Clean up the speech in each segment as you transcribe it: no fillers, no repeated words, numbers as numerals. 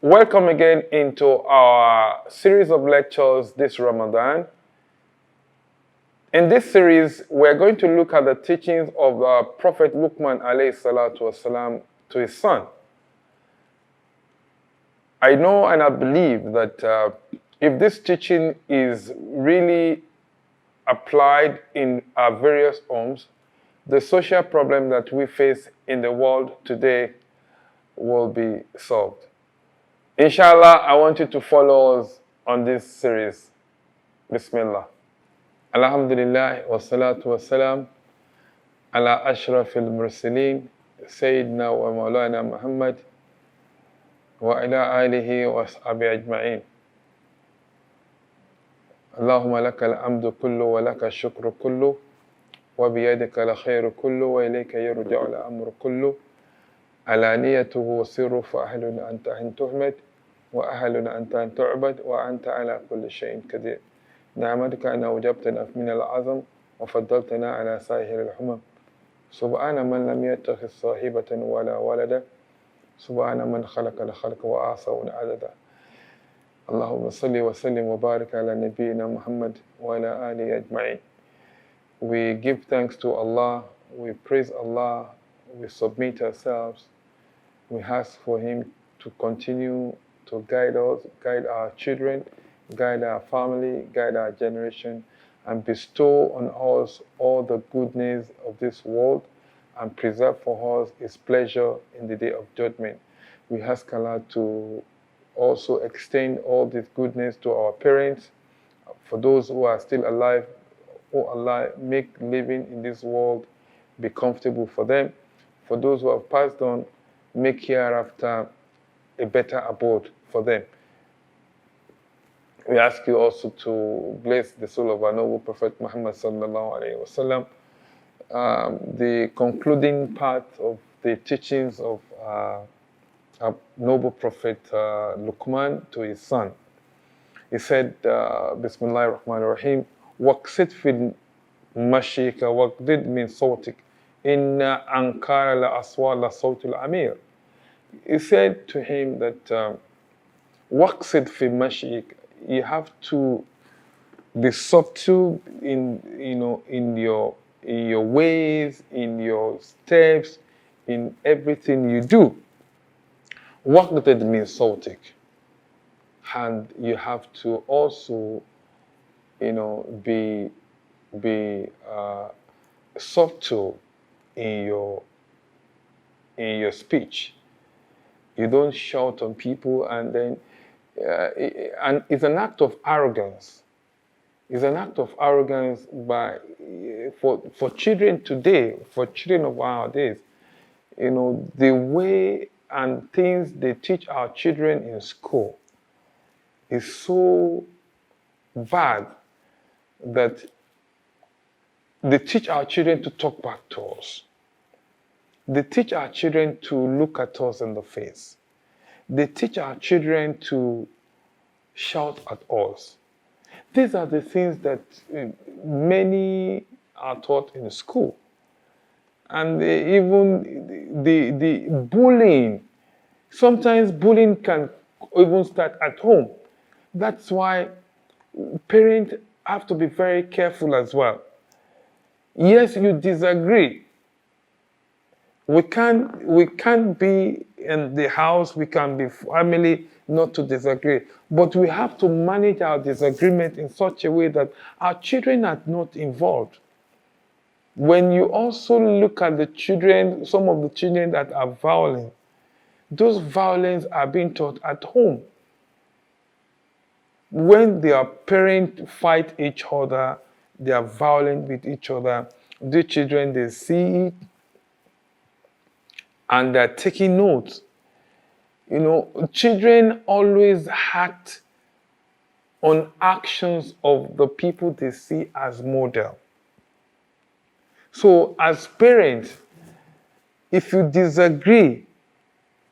Welcome again into our series of lectures this Ramadan. In this series, we're going to look at the teachings of Prophet Luqman alayhi salatu wasalam to his son. I know and I believe that if this teaching is really applied in our various homes, the social problem that we face in the world today will be solved. Inshallah, I want you to follow us on this series. Bismillah. Alhamdulillah wa salatu wa salam ala ashrafil mursalin Sayyidina wa Maulana Muhammad wa ila alihi wa ashabi ajma'in. Allahumma laka al-amdu kullu wa laka shukru kullu wa biyadika la khayru kullu wa ilayka yurja'u al-amru kullu alaniyatuhu wa sirru fa ahlun anta an tuhmad وأهلنا أنت أن تعبد وأنت على كل شيء قدير نعمتك أن أوجبتنا من العظم وفضلتنا على سائر الحمم سبحان من لم يتخذ صاحبة ولا ولدا سبحان من خلق الخلق وأعصى عددا اللهم صل وسلم وبارك على نبينا محمد وعلى آله أجمعين. We give thanks to Allah, we praise Allah, we submit ourselves, we ask for Him to continue to guide us, guide our children, guide our family, guide our generation, and bestow on us all the goodness of this world and preserve for us His pleasure in the day of judgment. We ask Allah to also extend all this goodness to our parents, for those who are still alive, oh Allah, make living in this world be comfortable for them. For those who have passed on, make hereafter a better abode for them. We ask you also to bless the soul of our noble Prophet Muhammad sallallahu alaihi wasallam. The concluding part of the teachings of our noble Prophet Luqman to his son. He said, Bismillah ar-Rahman ar-Rahim, waqsid fil mashika waqdid min sawtik inna ankara la aswa la sawtul amir. He said to him that waqsid fi mashik, you have to be subtle in your ways, in your steps, in everything you do. Waqdid means sawtik, and you have to also be subtle in your speech. You don't shout on people, and then and it's an act of arrogance. It's an act of arrogance for children today, for children of our days. The way and things they teach our children in school is so bad that they teach our children to talk back to us. They teach our children to look at us in the face. They teach our children to shout at us. These are the things that many are taught in school. And even the bullying, sometimes bullying can even start at home. That's why parents have to be very careful as well. Yes, you disagree. We can't be in the house, we can be family, not to disagree. But we have to manage our disagreement in such a way that our children are not involved. When you also look at the children, some of the children that are violent, those violence are being taught at home. When their parents fight each other, they are violent with each other, the children, they see it, and they're taking notes. Children always act on actions of the people they see as model. So as parents, if you disagree,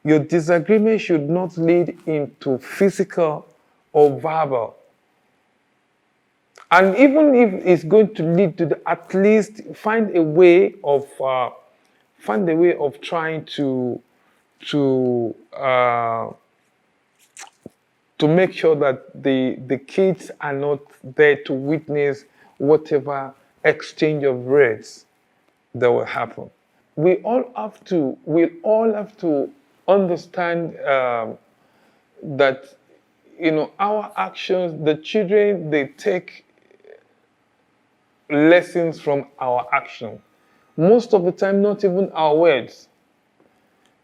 your disagreement should not lead into physical or verbal. And even if it's going to lead to at least find a way of trying to to make sure that the kids are not there to witness whatever exchange of words that will happen. We all have to understand that our actions, the children, they take lessons from our action. Most of the time, not even our words,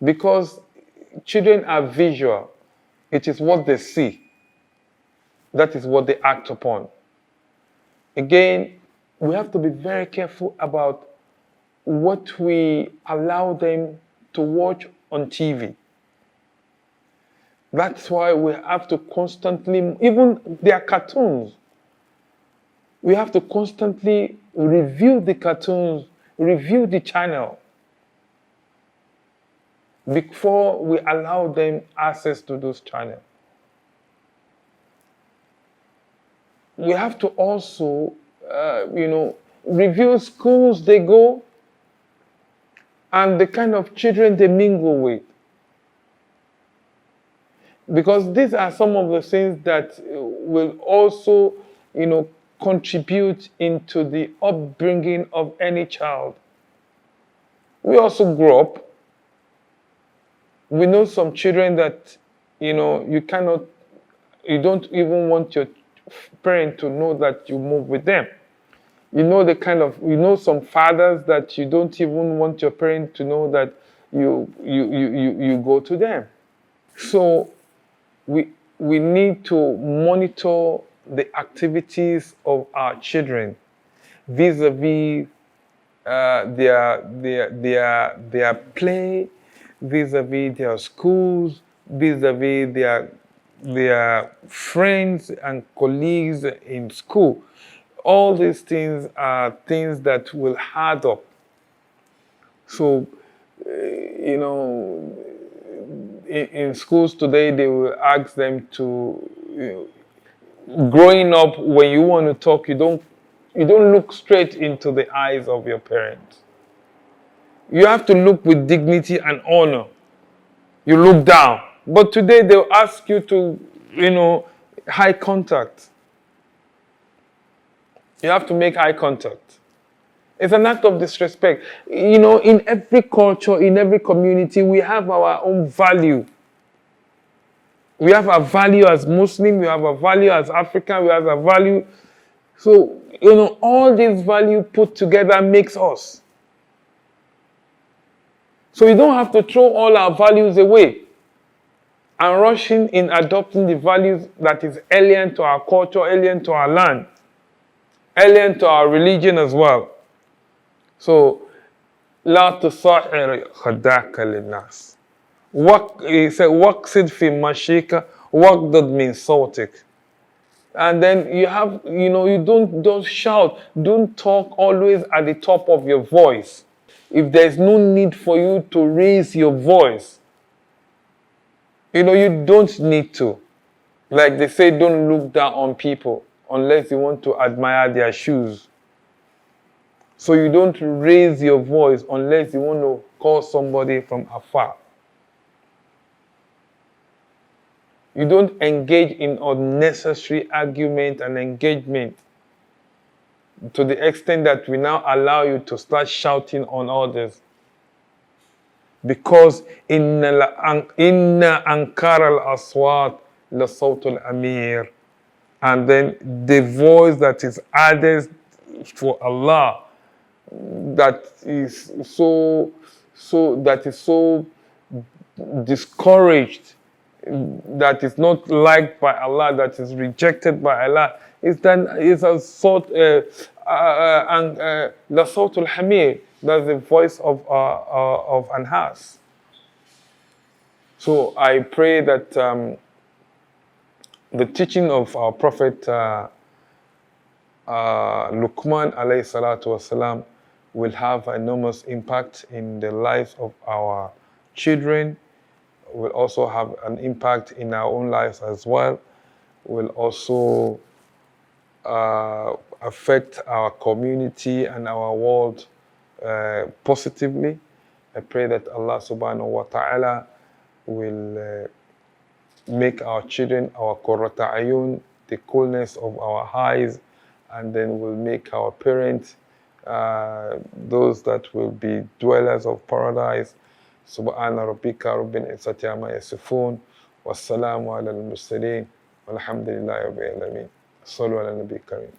because children are visual. It is what they see. That is what they act upon. Again, we have to be very careful about what we allow them to watch on TV. That's why we have to constantly, even their cartoons, we have to constantly review the cartoons, review the channel before we allow them access to those channels. We have to also, review schools they go and the kind of children they mingle with. Because these are some of the things that will also, contribute into the upbringing of any child. We also grow up. We know some children that, you don't even want your parent to know that you move with them. You know some fathers that you don't even want your parent to know that you go to them. So we need to monitor the activities of our children vis-a-vis their play, vis-a-vis their schools, vis-a-vis their friends and colleagues in school. All these things are things that will add up. So, in schools today, they will ask them to, growing up, when you want to talk, you don't look straight into the eyes of your parents. You have to look with dignity and honor. You look down. But today they'll ask you to, eye contact. You have to make eye contact. It's an act of disrespect. In every culture, in every community, we have our own value. We have a value as Muslim, we have a value as African, we have a value. So, all this value put together makes us. So you don't have to throw all our values away and rush in adopting the values that is alien to our culture, alien to our land, alien to our religion as well. So, لا تصاحر خداك للناس. He said, "Waqsid fi mashika, waqdad min sawtik." And then you don't just shout. Don't talk always at the top of your voice. If there's no need for you to raise your voice, you don't need to. Like they say, don't look down on people unless you want to admire their shoes. So you don't raise your voice unless you want to call somebody from afar. You don't engage in unnecessary argument and engagement to the extent that we now allow you to start shouting on others. Because inna ankara al-aswat la sawt al-amir. And then the voice that is added for Allah, that is so discouraged, that is not liked by Allah, that is rejected by Allah, is a sort la sawt al-hamir. That's the voice of an ass. So I pray that the teaching of our Prophet Luqman alayhi salatu wasalam will have enormous impact in the lives of our children, will also have an impact in our own lives as well, will also affect our community and our world positively. I pray that Allah subhanahu wa ta'ala will make our children our qurrata ayun, the coolness of our eyes, and then will make our parents those that will be dwellers of paradise. Subhana rabbika rabbil izzati amma yasifun, wassalamu ala al-mursalin, walhamdulillahi rabbil alamin. Sallu ala nabi karim.